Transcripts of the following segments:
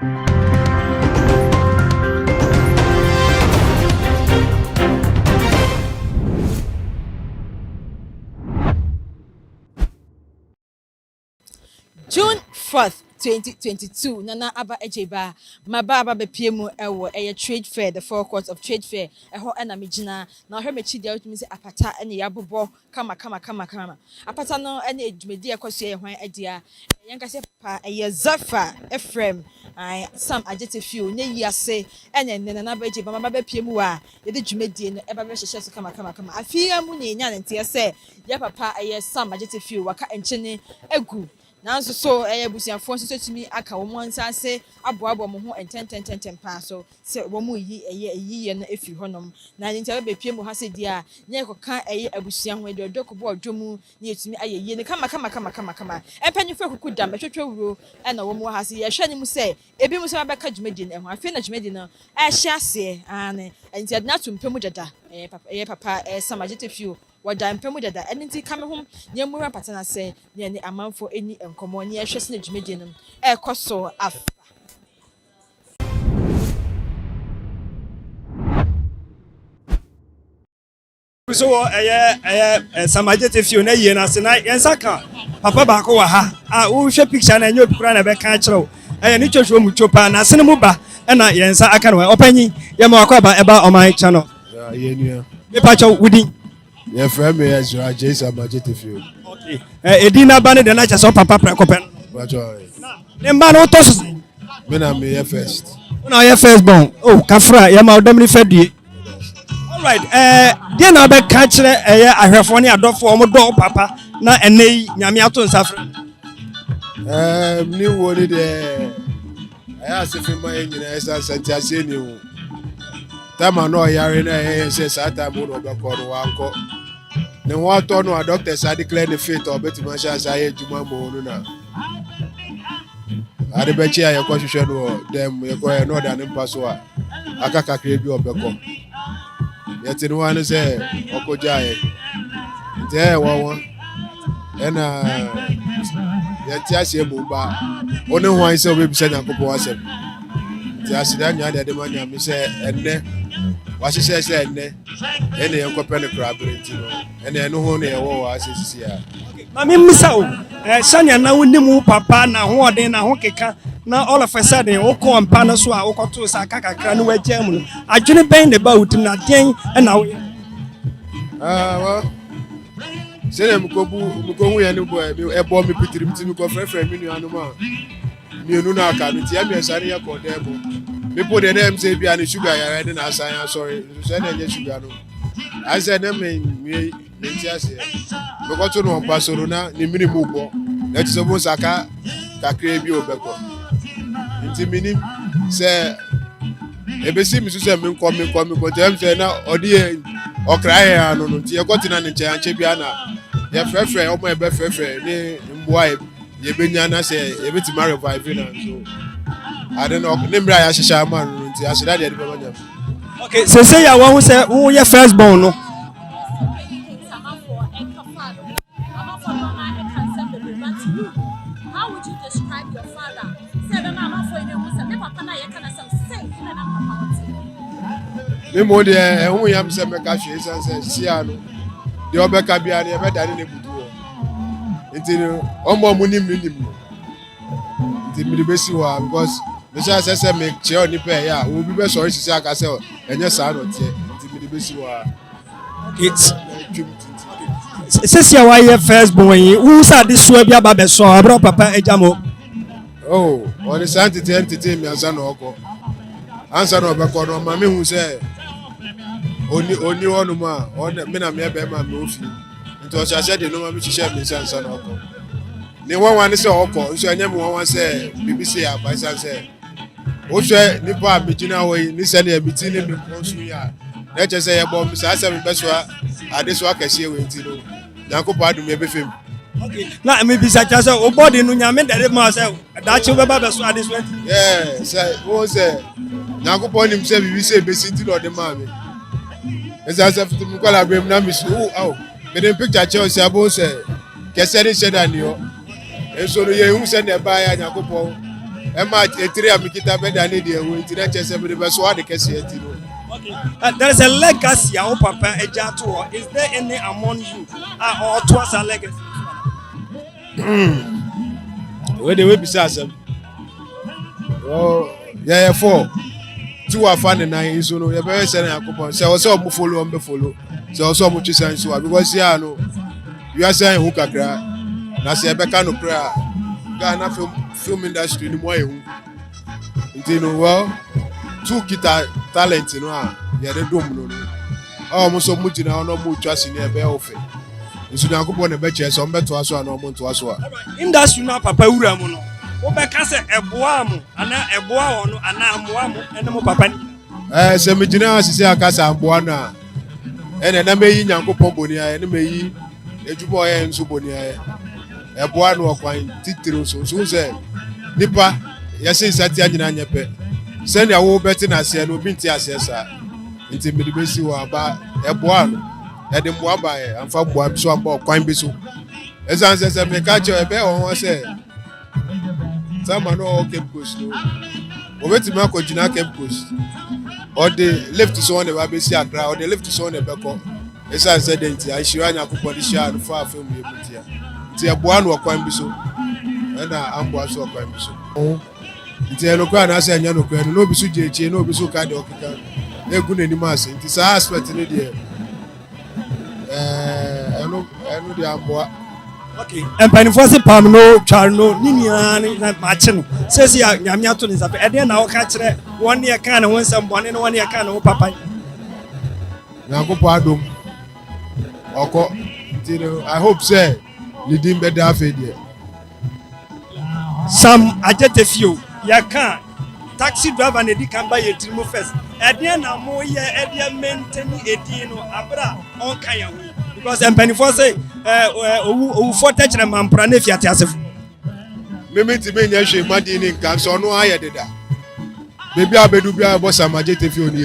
June 4th, 2022, Nana Aba Ejeba, Mababa Bepiemu Ewo, a trade fair, the forecourt of trade fair, a ho enamijina. Now her mechi dealt me apata and yabubo, kama. Apata no any media kosia when idea, Yankase pa a Zafa, Ephraim, I some adjective few, ne ya say, and then Nana Ejeba, Mababa Piemua, the Jumedian, Eba Shess kama. I fear Muni, Yan and Tia say, Yapapa, a some adjective few, Waka and Chenny, Egu. Now so busiafo nso tumi aka wo monsa ase aboabo mo ho enten pa so se wo mu yi na efi honom na ntia be pie mu ha se dia nya ekoka abusia ho de dokobo odwomu na etumi ayeye ne kama empanyifo akuku dam etwetwe wuro na wo mu ha se ye hwe ni mu se ebi mu se ba ka dwumadi na ho afi na dwumadi no hye ase ane ntia na tumpemu dada papa samagete few wada mpemu dada enti kame hom ne mu patana se ne ne amanfo eni enkomo ne hwese na dwumadi no koso afa so samagete few na yie na se na yensaka papa ba ko wa ha wo hwe picture na enyo kura na be ka kirewo ni twetwo mu chopa na se ne mu ba na yensa aka no opanyi ye ma akwa ba eba oman channel ye nua me pa cho wudin ye frame me as Jason Majete Field. Okay. Edina bane de na cha so papa prekopen. Bajo. Ne mba no to so. Me na me ye first. Una ye first born. Oh, kafra ye ma odam ni fadie. All right. Dia na be ka kire ahwefo ne adofo o mo do papa na enei nyame ato nsafre. Ni wo ni de aya se fi ma nyina esa santi ase ni wo. Tama no yare na say sata mo no be ko no anko. Ne wa to no doctor sa declare the fate of betima sha sa ye juma mo no na. Ade be chi aye ko hwehwe no dem ye ko no da ne paso a aka kakre bi obeko. Ye tin wa no say okoja ye. Nte wo ena ye ti ase mo ba. Oni ho an say obi bi se nyakopo asem. Ti asida nya de ma nya mi say enne wa se say enne ene ye ko pele crabberity no ene no ho ne ye wo wa asisi a Mami misa o sanya na wonimu papa na ho odin na ho keka na all of a sudden wo ko ampa no so a wo koto sa kakakra no wagya mu no adwene ben de ba utim na den na wo wa se ne mko hu ya ne bo e bo mi pitirim ti mi ko frefre mi nu anu ma mi enu na aka mi ti ya mi sare ya ko de bo people dey dem say bia ni sugar ya ready na asan ya sorry so say na sugar no I said them me ntiase because to no pasoro na ni mini mu bo na ti so bo saka kakre bi obeko nti mini say ebesi mi so say me nko but dem say na odi okra ya no nti e kotina ni nche bia na ya frefre o mo e be frefre ni mboa ye benya na say e beti ma revive na so I don't know. Nimra ya shisha man nti asida de be manya. Okay, say ya won say who your first born no. How would you describe your father? Say be mama for you say me papa na ye kana say na papa. Me mo de ehun yam say me ka hwe say sia no. De obeka bia ne be dane ne budu o. Nti no omo mu nim. Nti mi be si wa because me say me che oni pe ya wo bi be sorry sisi aka say enye sa no tie nti mi be si wa It's Sisi wa ye first born who sa this so bia ba be so abro papa ejamo. Oh, on the sanctity me ansa no oko. Ansa no be ko no ma me hu say oni onu ma on me na me be ma me ofi. Nti o sha de no ma me hihye me ansa no oko. Ni wan say oko nso anya me wan say BBC aba say o hwe nipa abegina ho ni se na abiti ni me konsu ya. Na che say ye bom sa se me be so ade so akase we nti no. Yakob adu me be fem. Okay. Na me bisa cha say o body no nyame dere ma say da che be ba so ade so. Yeah, say o say Yakob onim say BBC be sinti no de ma me. Esa say fitu me kwala brem na me so oh me dem picture che o say abo say kese ni sheda ni o. Eso no ye hu say na ba ya Yakob Emma etiri amikita beda ne de wo ntira chese be be so ade kese ati no. There is a legacy our papa ejato. Is there any among you or towards a legacy? We dey we bisa asem. Oh, yeah 4. 2 afa ne nan so no ye be se na akopon. Se o se o mo follow on be follow. Se o se o mo twisa nso because here no you are saying who kakra na se be ka no kra Ghana film industry ni mo ehu. Nti no well 2 kita talent no a ye de dom no. Oh mo so mo jina ono mo twase ne be ofe. Nso na akopon ne be che so mbeto aso ana mo nto aso a. Industry na papa wura mu no. Wo be ka se eboa mu ana eboa ono ana amoa mu ene mo papa ni. Se me jina asisi akasa amboa na ene na meyi nyankopon boni aye ne meyi ejubo ye nso boni aye eboa no okwan titiro so se nipa ya se sati anyina nyepe se ne wo beti na se no bi nti ase sa nti me de besi wa ba eboa no e de mboa ba ye amfa mboa so amba okwan bi so esan se me ka che ebe won se sama no Cape Coast no obeti ma ko jina Cape Coast or the lift so on the babesi akra or the lift so on the beko esa said nti I shira nya akopɔ de share no fa film ye butia nti eboa no okwan bi so na amboa so okwan bi so nti eno kwa na asa nya no kwa no obi so jeche no obi so ka de okika egu na nim ase nti sa aspect ne de eno de amboa. Okay, empanifo se pam no twar no ninia na mache no sesi ya nyame ato ne sape ede na wo ka kire won ne ka na won sam bone no won ne ka na wo papa nyankopɔ adom oko ntino I hope say leading better afa there Sam ajetefio ya ka taxi driver na di kan ba ye tirimu first ede na mo ye ede maintain edi no abra on kan ya ho because empanifo say owu for touch na mampra na fiate asefo meme ti me nya hwe madi ni nkan so no aye deda bebi abedu bia bo Sam ajetefio ni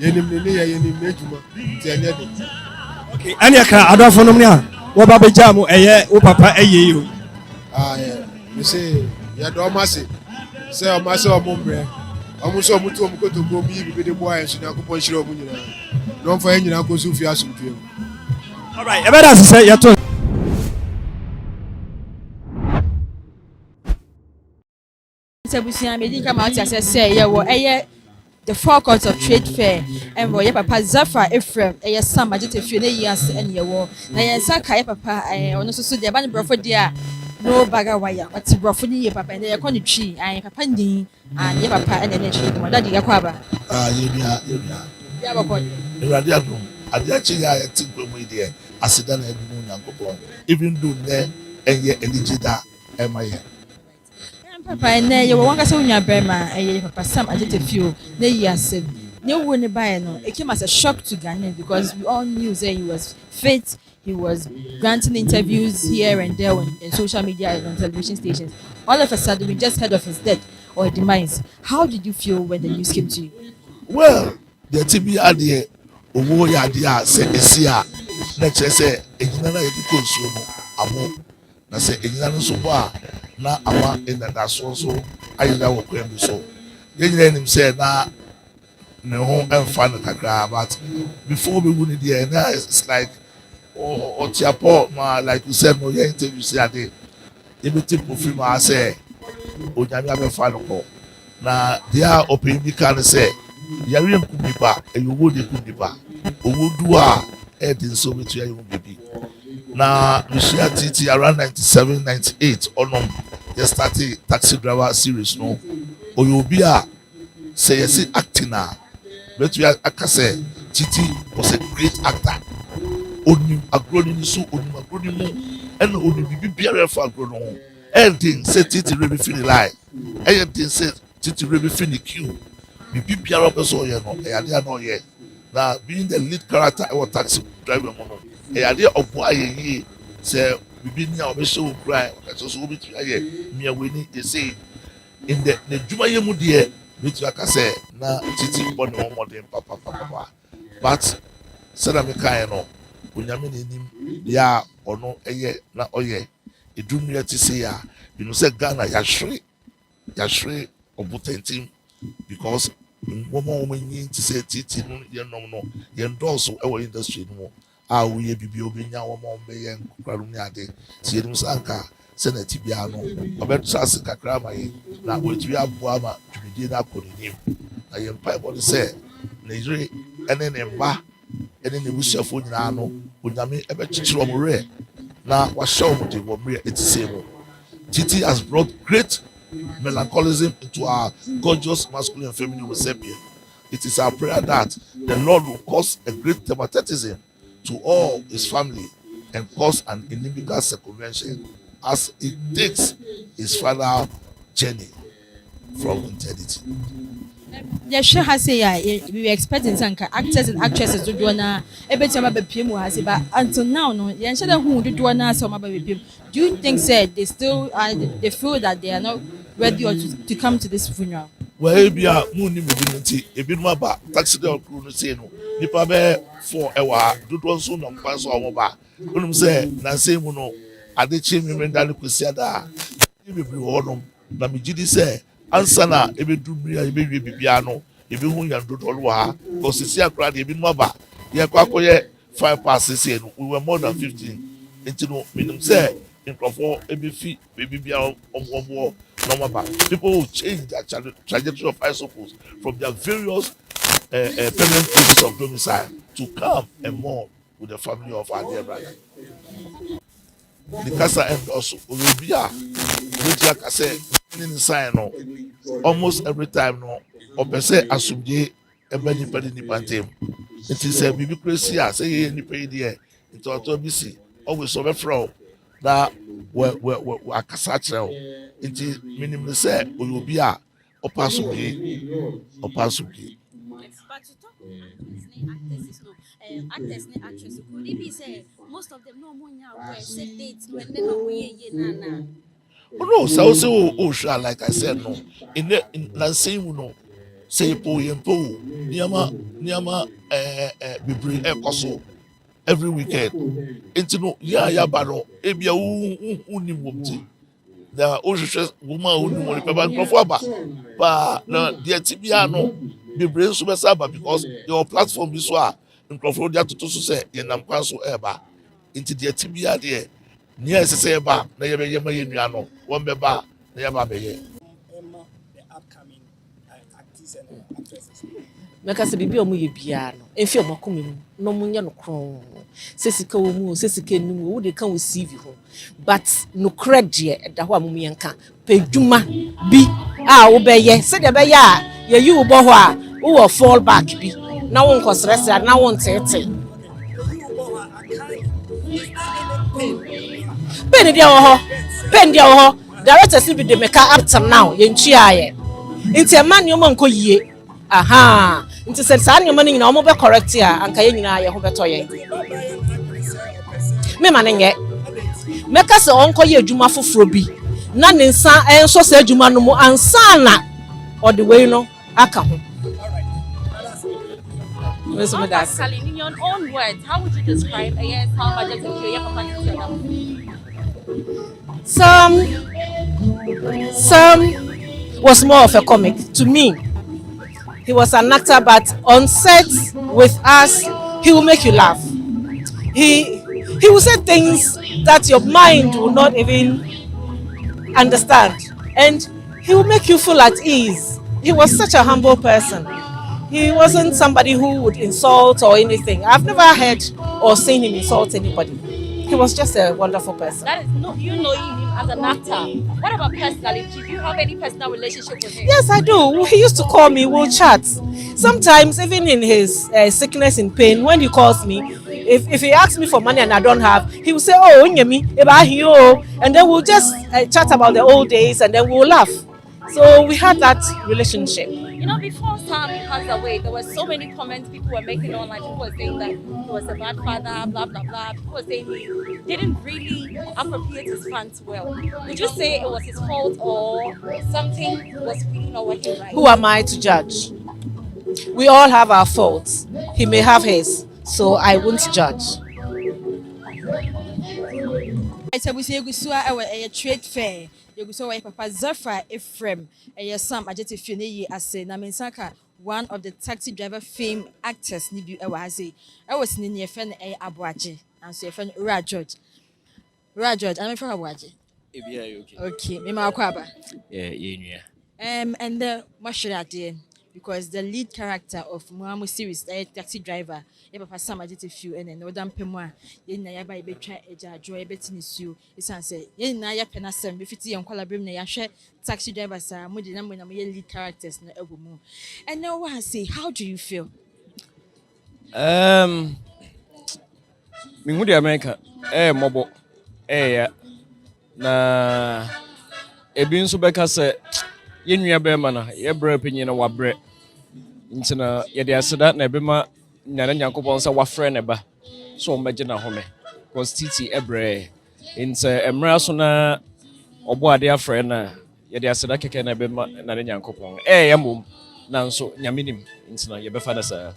yenim ne ye yenim ejuma ti enye de. Okay ani aka adofo no ne a wo ba beja mo eye wo papa eye yo yeah me say ya do ma se o ma se o mo mbre o mo so mo to mo koto go mi bi de bo ayen so na kopon shire o mo nyina no fa nyina ko su fi asumtu. All right, about as say you to Sebusia me din kama ati say ye wo the forecourt of trade fair and wo ye papa Zafar Ephraim ye Sam ajetefie na yias ene ye wo na ye nsa ka ye papa ono so de ba ne brofo dia no baga waya ati brofo ni ye papa na ye ko ne twi papa ndin ye papa ene ne twi mo dadi ye kwa ba ye bia ya ba ko ewrade adom ade achi ya ti gbomu ide asida na edu nyankopon even though ne enye eligida emaye papa na ye wo wanga se unya brema ye papa Sam ajetefie na yias ne wo ne bae no it came as a shock to Ghana because we all knew that he was fit. He was granting interviews here and there in social media and on television stations. All of a sudden, we just heard of his death or demise. How did you feel when the news came to you? Well, the TB idea, owo ya dia se esia na kire se enyina na yedi konsu no amo na se enyina no so bo a na awa ina da so ayida wo kwem bi so yenyina nim se na ne ho emfa no kakra but before we win the na it's like or tiapo ma like you said no your interview say ade ebiti profile ma say onyame abefa no ko na dia open bi kan say yare nkubiba eyowo de kubiba owo du a edin so betu ayo baby na we share TT around 97 98 onom just started taxi driver series no oyobi a say yes acting na betu akase TT was a great actor onim agroni so onim agroni mu ena onim bibi biara fa agrono ho edin say TT really feel like edin say TT really feel the queue bibi biara person ye no eyade no ye na being the lead character or taxi driver mo no eyade obo ayeyi say bibi ni a obe show cry so so obi tu aye me aweni they say in the djuma ye mu de bitu akase na TT bone mo modern papa but said am kai no onyame nenim ya ono eye na oye edumia ti se ya you know say Ghana ya hwere yɛahwere ɔbotantim because wɔma wɔn anyi te sɛ titi no yɛnom no yɛn dɔɔso ɛwɔ industry no mu a woyɛ bibi obɛnya wɔma wɔn bɛyɛ nkokora no ne ade ti yɛnim sɛ anka sɛ na ti bia no ɔbɛto ase kakra ama yɛ na wɔatumi aboa ama dwumadie no akɔ n'anim na yɛn mpaebɔ no sɛ ne yere ɛne ne mba ɛne ne busuafoɔ nyinaa no onyame ɛbɛkyekyere wɔn werɛ na wahyɛ wɔn de wɔn mmerɛ ɛte sɛ mu. Titi has brought great melancholism into our gorgeous masculine and feminine reception. It is our prayer that the Lord will cause a great thematism to all his family and cause an inimical circumvention as it takes his final journey from eternity. Yɛhwɛ ha sɛ yɛ we were expecting sanka actors and actresses dodoɔ na ɛbɛtumi aba bɛpiem wɔ ha sɛ but until now no yɛnhyɛ dɛ hu dodoɔ na sɛ ɔmo aba bɛpiem. Do you think they still they feel that they are not ready or to come to this funeral? Well, ebi a mu ni ebi no nti ebi no aba taxi driver crew no say no nipa bɛ 4 ɛwɔ ha dodoɔ nso na nkwa nso ɔmo ba onum sɛ nansi mu no ade kye mi mɛnda ne kwesi ada ebi bebree wɔ hɔnom na mi gyi di sɛ ansa na ebi du mmiri a ebi wie bibia no ebi hu yan dodoɔ wɔ ha kɔsisi akora de ebi no aba yɛ kɔ akɔyɛ 5 past 6 no we were more than 15 nti no minim sɛ nkurɔfoɔ ebi fi ebi bia ɔmo people will change their trajectory of isopos from their various permanent places of domicile to come and mourn with the family of our dear brother. The casa end also Olivia, which like I said, in sign no almost every time no or per se assume a benny penny nipantem. It is a biblicracy, I say any pay there into autobusy, always over from that were casatra. It is minimum say Olivia or Passuki or Passuki. But to talk actors and actresses, could it be say most of them no money where set dates when they know we Oh no, so sure, like I said, no. In the same no, say po yempo, niama bibri ekoso every weekend. Into no, ya baro, ebia uni mumti. The ocean woman who knew the paper but no, dear Tibiano, bibri subesaba because your platform is what in Crawfordia to say, Yanam Council Eba into the Tibia there. Near say ba na yebe yema yenua no wo mbeba na yeba beye the upcoming actors and actresses. Meka se bibi omo ye bia no enfi omo akome mu no munye no kron sesika wo mu sesika num wo de kan wo CV ho but no credit e da ho amum yenka pedwuma bi a wo beye se de beye a ye yi wo bo ho a wo fall back bi na wo nkosrese na wo ntete pen dia wo ho directors bi de meka up to now ye ntwiaye nti e man yo man ko yie aha nti se sa nyoma ni nyina omo be correct a anka ye nyina ye ho beto ye me man nye meka se onko ye adwuma foforo bi na ne nsa enso se adwuma no mu ansa na ode we no aka ho Pascal, in your own words, how would you describe how budget Some was more of a comic to me. He was an actor, but on set with us, he will make you laugh. He will say things that your mind will not even understand, and he will make you feel at ease. He was such a humble person. He wasn't somebody who would insult or anything. I've never heard or seen him insult anybody. He was just a wonderful person. That is you know him as an actor. What about personality? Do you have any personal relationship with him? Yes, I do. He used to call me. We'll chat. Sometimes, even in his sickness and pain, when he calls me, if he asks me for money and I don't have, he will say, "Oh, and then we'll just chat about the old days, and then we'll laugh. So we had that relationship. You know, before Sam passed away, there were so many comments people were making online. People were saying that he was a bad father, blah, blah, blah. People were saying he didn't really appropriate his fans well. Would you say it was his fault or something was really not working right? Who am I to judge? We all have our faults. He may have his, so I won't judge. It's a trade fair. You so why Papa Zephyr Ephraim and Sam Ajeti Fune ase na mensaka one of the taxi driver fame actors ni bi e wa ase. I was in your friend Abuaje and so your friend Ra George. Ra George, I'm from Abuaje. Okay. Okay, me ma kwaba. Yeah. And the Mashirade, because the lead character of Muamu series, the taxi driver, Papa Sam Ajeti Few and Northern Pemwa, Yen Yaba Betra Eja, Joy Betinisu, is answer, Yen Naya Penasem, Bifiti and Colabrim Nayashe, taxi drivers are more than number lead characters in the album. And now I say, how do you feel? Me ngudi America mobo ya na ebi nso beka se yenua be ma na ye bra panyin na wabre ntina ye de aseda na ebe ma nyane nyankopon se wafre ne ba so mbeje na home cause titi ebre nta emra so na obo ade afre na ye de aseda keke na ebe ma na nyankopon ya mom na nso nyamenim ntina ye befa na sa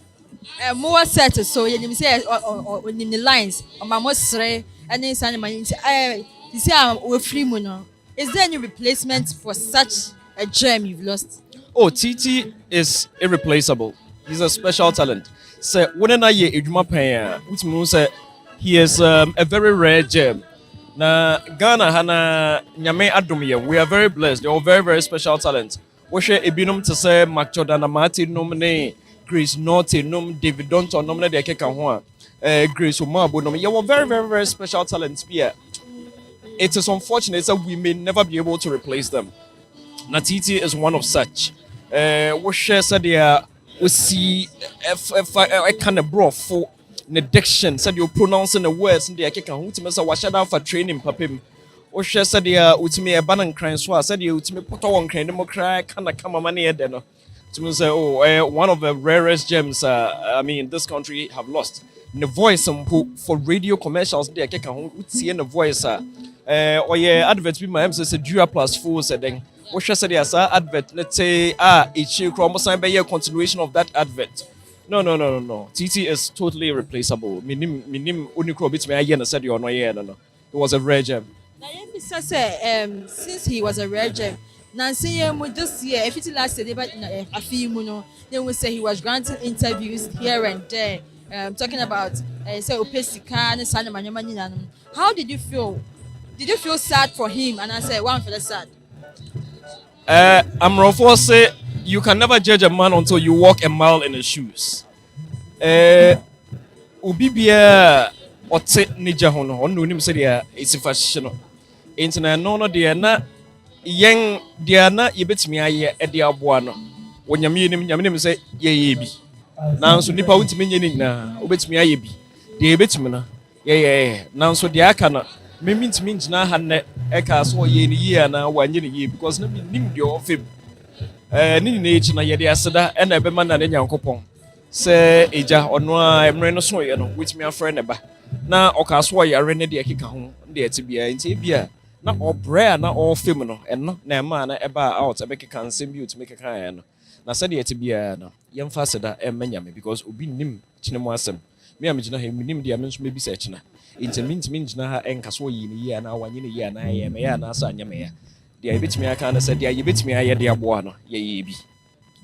More set so you say in the lines on my most and then Sunday man you see we free mono. Is there any replacement for such a gem you've lost? Oh, TT is irreplaceable. He's a special talent. So when I hear Ejuma Penya, which means he is a very rare gem. Na Ghana hana nyame adom we are very blessed. They are very very special talent. We share ebinum to say Mac Jordan Amati nomine Grace Norte nom David Donton nomine de keka ho Grace Omabo nom. You are very very very special talents here. It is unfortunate that we may never be able to replace them. Natiti is one of such. We share said we see a kind of bro for the diction said you're pronouncing the words in the Akeka Hutimasa Washada for training papim. We share said Utimi a banan crying swa said you to me put on crying democrat kind of come money then. To me say one of the rarest gems I mean this country have lost. The voice for radio commercials the Akeka Huti and the voice or yeah adverts be my emphasis a Dura plus 4 said then. What should I say? Advert. Let's say it's a continuation of that advert. No. TT is totally replaceable. Minim unikro bit me again said you no. It was a rare gem. Now you say since he was a rare gem. Nancy with this year, if it lasted about a few muno, then we say he was granting interviews here and there, talking about say Opesika and Sana Manyamani. How did you feel? Did you feel sad for him? And I said one for the sad. I'm Rofo say you can never judge a man until you walk a mile in his shoes. Ubibia ote nija hono onu nim say dia isi fashion no. Internet no dia na yen dia na yebetimi aye e dia aboa no. Wonyame nim say ye bi. Nanso nipa wutimi nyeni na obetimi aye bi. Dia yebetimi na ye nanso dia aka na means na hanne eka so ye ni ye na wanye ni ye because na nim de of him ni echi na ye de aseda e na be ma na nyankopon se eja ono a emre no so ye no with me friend ba na oka so ye are ne de keka ho de eti bia nti bia na obre na all film no eno na ema na eba out ebe keka nsem bi utime keka ya no na se de eti bia no yemfa aseda emanya me because obi nim kinemu asem me amgina he nim de amenso me bi se kina intermint na ha enka so yi ni ya na wanye ni ya na ya me ya na asa anya me ya dia yebetimi aka na se dia yebetimi aye dia boa no ye ye bi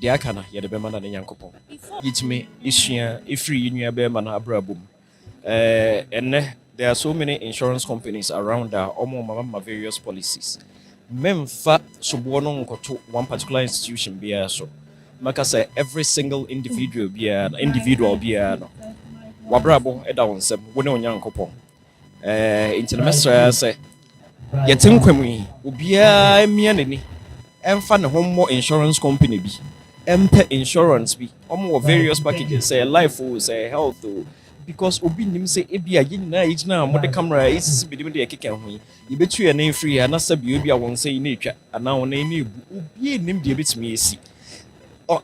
dia aka na ye de be ma na nyankopon yitimi isua ifri yinua be ma na abrabum enne there are so many insurance companies around that mama various policies memfa sobo no nkoto one particular institution bia so maka say every single individual bia no wabrabo eda wonsem woni onyankopon international say yetin kwamui obia emia nani emfa ne hommo insurance company bi empe insurance bi omo various packages say life or say health because obi nim say ebia yina yina mo de camera is bidim de keke ho yi betu ye na free ana sabi obi a won say na etwa ana won na ebu obi nim de betimi esi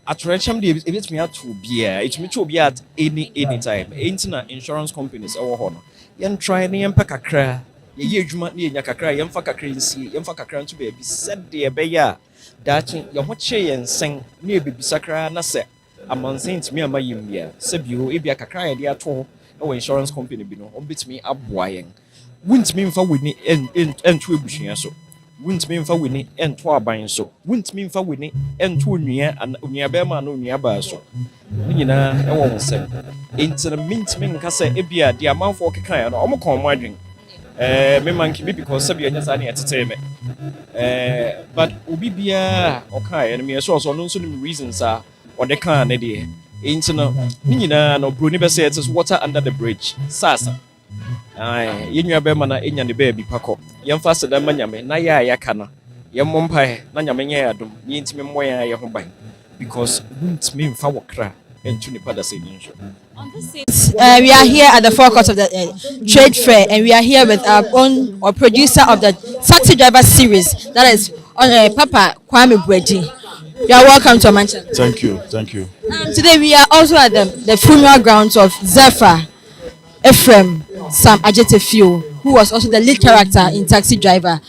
attrachem de betimi atu bia etumi chu obi at any time entina insurance companies ewo ho no yen try na yen pakakra ye adwuma na yenya kakra yen fa kakra nsi yen fa kakra nto be bi said de be ya dachi ye ho che yen sen na e bebi sakra na se amansen timi amayim bia sabio e bia kakra ye de ato ho insurance company bi no on betimi aboa yen wuntimi mfa woni entu ebusua so wontumi mfa w'ani ɛnto aban so wontumi mfa w'ani ɛnto onua bɛrima na onua baa so ne nyinaa ɛwɔ wo nsɛm enti no mentumi nka sɛ ebia deɛ amanfoɔ kekaeɛ no ɔmo kɔn ɔmo adwen me man kibi because sɛ bia nyɛ saa ne ɛtetee me but obi biara ɔkaeɛ no meyɛ sure sɛ ɔno nso nim reasons a ɔde kaa ne deɛ enti no ne nyinaa no buroni bɛsɛ ɛte so water under the bridge sasa yɛn nua bɛrima na ɛnya ne baabi pa kɔ yɛmfa sɛ dɛm ma nyame na yɛ a yɛaka no yɛmmɔ mpaeɛ na nyame nyɛ yɛ adom na yɛntumi mmɔ yɛn a yɛ ho ban because wontumi mfa wɔ kra ɛnto nipa da sɛ ni nso. We are here at the forecourt of the trade fair, and we are here with our own or producer of the taxi driver series, that is Papa Kwame Bweji. You are welcome to Manchester. Thank you. Today we are also at the funeral grounds of Zephyr Ephraim Sam Ajetefio, who was also the lead character in Taxi Driver.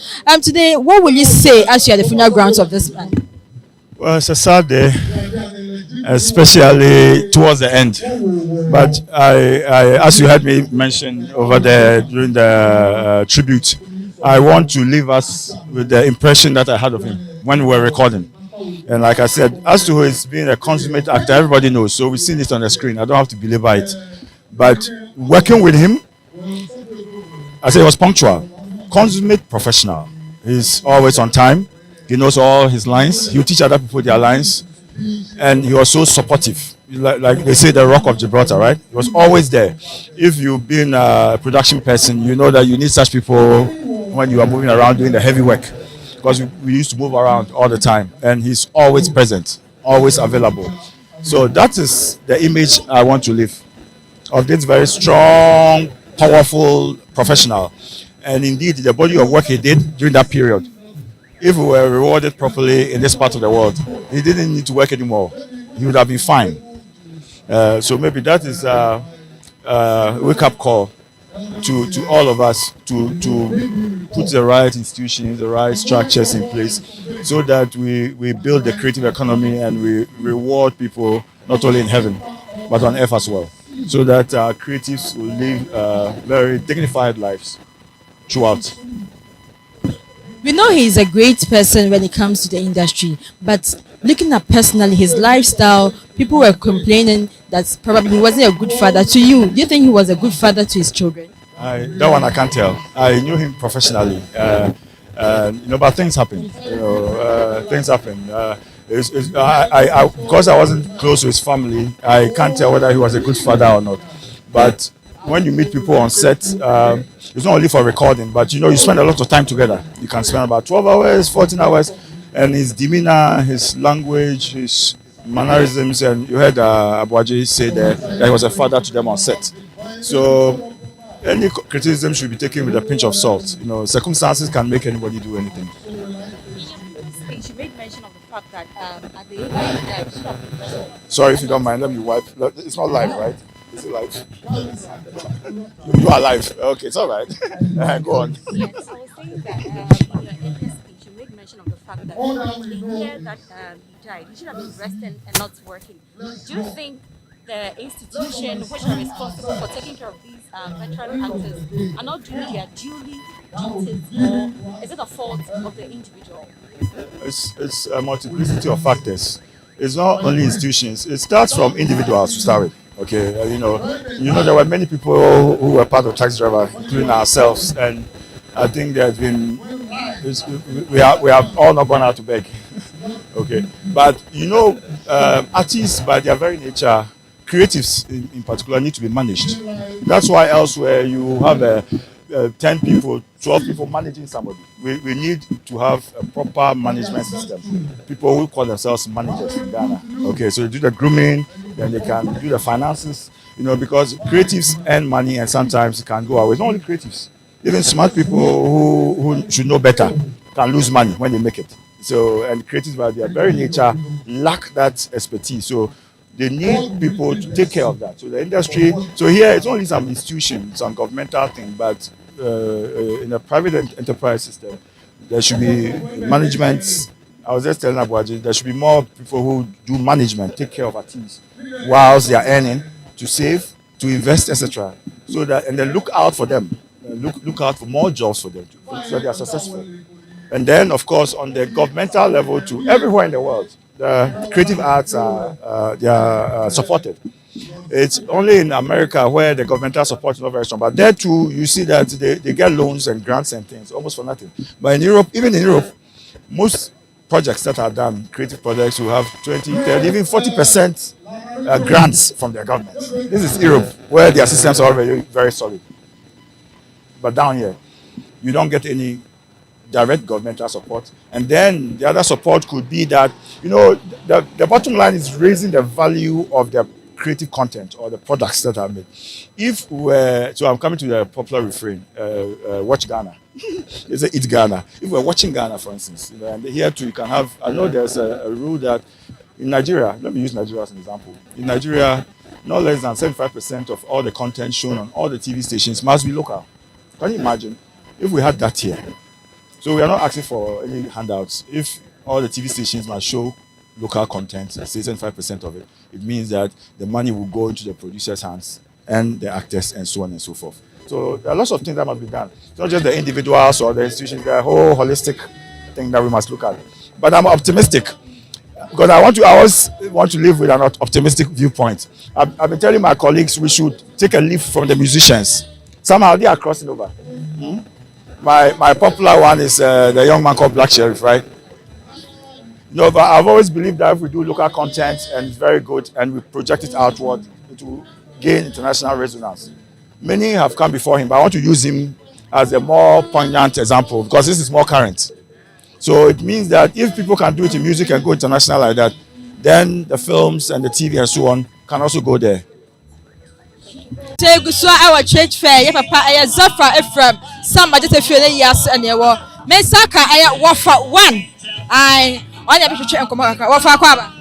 Today, what will you say as you are at the funeral grounds of this man? Well, it's a sad day, especially towards the end. But I as you heard me mention over there during the tribute, I want to leave us with the impression that I had of him when we were recording. And like I said, as to his being a consummate actor, everybody knows. So we've seen it on the screen. I don't have to belabor it. But working with him, I said he was punctual, consummate professional. He's always on time. He knows all his lines. He'll teach other people their lines. And he was so supportive. Like they say, the Rock of Gibraltar, right? He was always there. If you've been a production person, you know that you need such people when you are moving around doing the heavy work. Because we used to move around all the time. And he's always present, always available. So that is the image I want to leave of this very strong, powerful professional. And indeed, the body of work he did during that period, if we were rewarded properly in this part of the world, he didn't need to work anymore. He would have been fine. So maybe that is a wake-up call to all of us to put the right institutions, the right structures in place so that we build the creative economy and we reward people not only in heaven, but on earth as well. So that creatives will live very dignified lives throughout. We know he is a great person when it comes to the industry, but looking at personally his lifestyle, people were complaining that probably he wasn't a good father to you. Do you think he was a good father to his children? That one I can't tell. I knew him professionally, but things happen. Things happen. Because I wasn't close to his family, I can't tell whether he was a good father or not. But when you meet people on set, it's not only for recording, but you spend a lot of time together. You can spend about 12 hours, 14 hours, and his demeanor, his language, his mannerisms, and you heard Abuaji say that he was a father to them on set. So any criticism should be taken with a pinch of salt. Circumstances can make anybody do anything. She made mention of the fact that at the end, sorry if you don't mind, let me wipe. It's not live, right? Is it live? You are live. Okay, it's all right. Go on. Yes, I was saying that in her speech, you made mention of the fact that the year that he died, he should have been resting and not working. Do you think the institution which are responsible for taking care of these veteran actors are not doing their duties, or is it a fault of the individual? It's a multiplicity of factors. It's not only institutions. It starts from individuals to start with. Okay, there were many people who were part of Taxi Driver, including ourselves, and I think there's been we have all not gone out to beg. Okay, but artists by their very nature, creatives in particular, need to be managed. That's why elsewhere you have 10 people, 12 people managing somebody. We need to have a proper management system. People who call themselves managers in Ghana. Okay, so they do the grooming, then they can do the finances, because creatives earn money and sometimes it can go away. It's not only creatives. Even smart people who should know better can lose money when they make it. So, and creatives by their very nature lack that expertise. So they need people to take care of that. So the industry, so here it's only some institutions, some governmental thing, but in a private enterprise system, there should be management. I was just telling Abuaji, there should be more people who do management, take care of artists whilst they are earning, to save, to invest, etc. So that, and then look out for them, look out for more jobs for them, so that they are successful. And then, of course, on the governmental level, to everywhere in the world, the creative arts are they are supported. It's only in America where the governmental support is not very strong. But there too, you see that they get loans and grants and things almost for nothing. But in Europe, even in Europe, most projects that are done, creative projects, will have 20, 30, even 40% grants from their government. This is Europe, where their systems are already very solid. But down here, you don't get any direct governmental support. And then the other support could be that, the bottom line is raising the value of the creative content or the products that are made. So I'm coming to the popular refrain, watch Ghana. They say eat Ghana. If we're watching Ghana, for instance, and here too you can have, I know there's a rule that in Nigeria, let me use Nigeria as an example. In Nigeria, no less than 75% of all the content shown on all the TV stations must be local. Can you imagine if we had that here? So we are not asking for any handouts. If all the TV stations must show local content, say 75% of it, it means that the money will go into the producer's hands and the actors and so on and so forth. So there are lots of things that must be done. It's not just the individuals or the institutions, the whole holistic thing that we must look at. But I'm optimistic because I always want to live with an optimistic viewpoint. I've been telling my colleagues we should take a leaf from the musicians. Somehow they are crossing over. My popular one is the young man called Black Sheriff, right? But I've always believed that if we do local content and it's very good and we project it outward, it will gain international resonance. Many have come before him, but I want to use him as a more poignant example because this is more current. So it means that if people can do it in music and go international like that, then the films and the TV and so on can also go there. Take so our church fair, yeah, papa, I Zafra Ephraim, some just a few years and you were. Mesaka, I wafa one. I want to check on Wafa Quaba.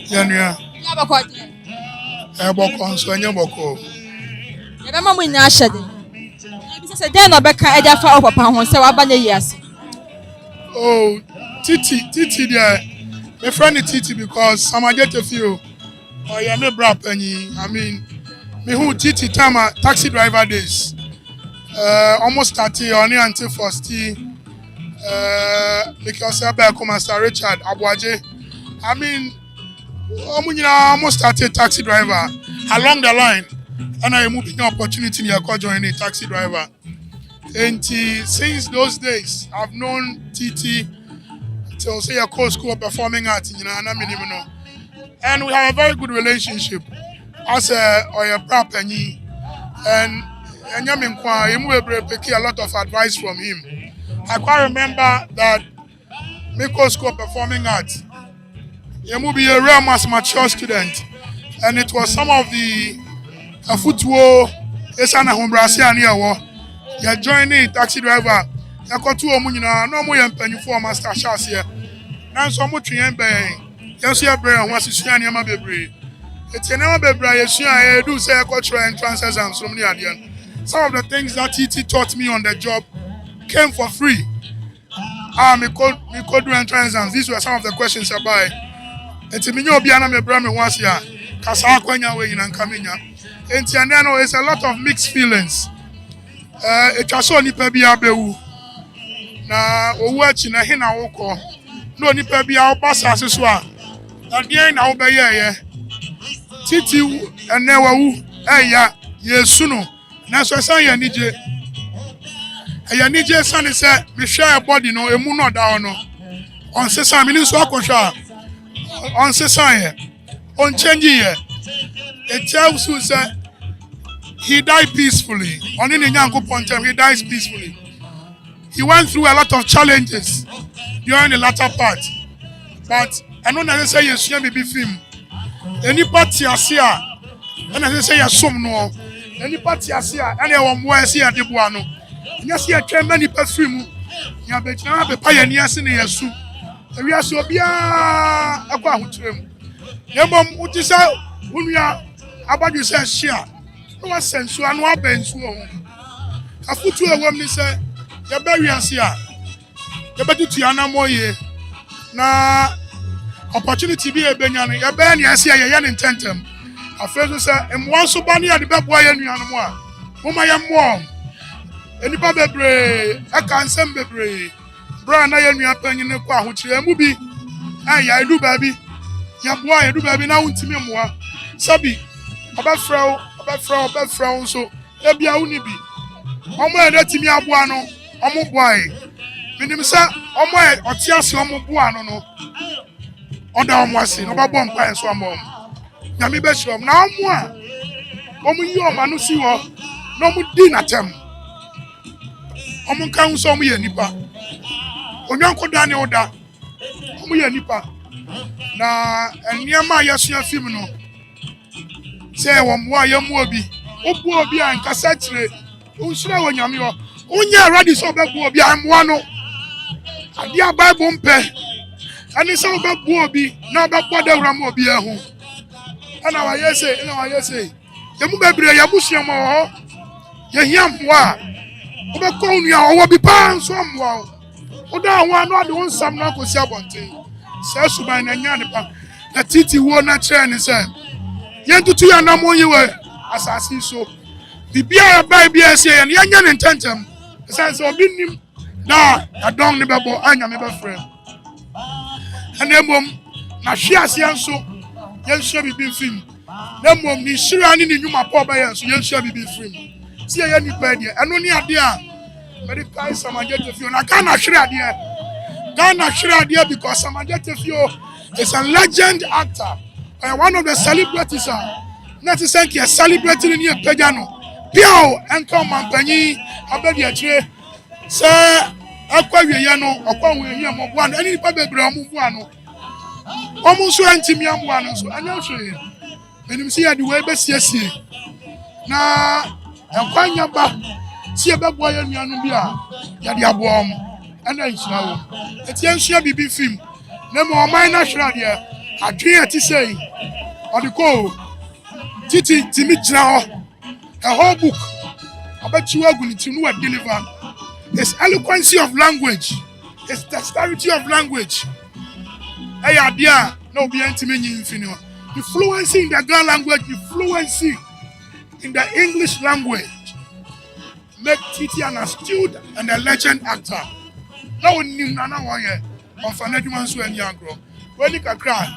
Yanya, Eboko, so Yamoko. Remember when I said, then I became a deaf of upon one, so I years. Oh, Titi, there. My friend is Titi because some I get a few. Oh, yeah, me bra penny. I mean, me who Titi time taxi driver days. Almost 30 only until first. Because I come Master Richard Abuaje. I mean, almost started taxi driver along the line, and I moved the opportunity to join a taxi driver. And since those days, I've known TT till say a co-school performing arts, and we have a very good relationship as a prop and Yamin he moved a lot of advice from him. I quite remember that Miko School Performing Arts. You will be a real mature student, and it was some of the football. Esana Humbrasi and you joining taxi driver. You got 2 omunina no more penny for master chas here. Now so much yembe. You see a brain once you see any ma bebre. It's never bebre. You see I do say cultural entrance exams from the end. Some of the things that TT taught me on the job came for free. Me could do entrance exams. These were some of the questions I buy. And to me, you be an me brame once here. Kasa kwenya we in Ankaminya. And Tianano is a lot of mixed feelings. It was so nipa bi abewu. Na owu achi na he na woko. No nipa bi abasa aseso a. Na dey na wo be ye. Titi enewu eya Yesu no. Na so san ya nije. Eya nije san say me share body no emu no da no. On se san me so akosha. On se san ye. On change ye. It tells you say he died peacefully. On in the he dies peacefully. He went through a lot of challenges during the latter part. But I don't necessarily say you should be film. Any party I see, and I say you some no. Any party I see, and I want more see at the buano. You see a train many perfume. You have a pioneers in the Yesu. We are so bia about him. Yabom, what is that? When we are about you say share. No sense so anu abensu ohun afutu ewo mi se ye be wi ase a ye be tutu anamoye na opportunity bi e benya no ye be ne ase a ye ne intentem afeso se emwo so ba ne ade be boa ye nuanu mo a mo ma ye mo enipa bebre aka nsem bebre Brand na yenu panyin ne kwa ahokyere mu bi ya edu ba bi ya boa edu ba bi na wontimi moa sabi obafrao so ebia woni bi omo e datimi aboa no omo boae minim sa omo e otiase omo boa no oda omo ase no babo mpa enso omo nyame be hyirom na omo a omo yi omo no si ho no omo di na tem omo kan so omo ye nipa onyanko dane oda omo ye nipa na eniema yesua film no say wo ayemu obi obu obi an kasa kire unsure wo nyame ho unya ready so bebu obi amwa no ade a bible mpe ani so bebu obi na bebu da wura mo obi ehu ana wa yese yemu bebre yabusia mo ho ye hiamwa obekọ unu ya owo bi pa nso amwa oda wa no ade onsam na kosi abonte se suban na nya ne pa na titi wo na kire ni se yentutu ya na mo yiwe asasi so bibia ya bai bia se ya nya ne ntentem sense obi nim na adon ne bebo anya me be frem anemom na hwe ase enso yenhwe bibi film na mom ni shira ni nyuma pa ba yenso yenhwe bibi film tie ya ni pa dia eno ni ade a medical samajete fio na kana hwe ade because samajete fio is a legend actor. One of the celebrities not to celebrating in your pejano. Pio and come and penny abedi atre. Sir, Aquaria Yano, or come with him of one any public Bramuano. Almost 20 million one, so I know you. When you see the way best yes. Now, and find your back. See about boy and Yanubia, Yadia Bomb, and then show. It's young BB film. No more minor shradia. I can't say. On the call, Titi Timitra, a whole book. I bet you are going to know what deliver. It's eloquency of language, it's dexterity of language. Hey, idea, no be intimate. The fluency in the girl language, the fluency in the English language make Titi an astute and a legend actor. No one knew Nana Waya of an education when you grow. When you can cry,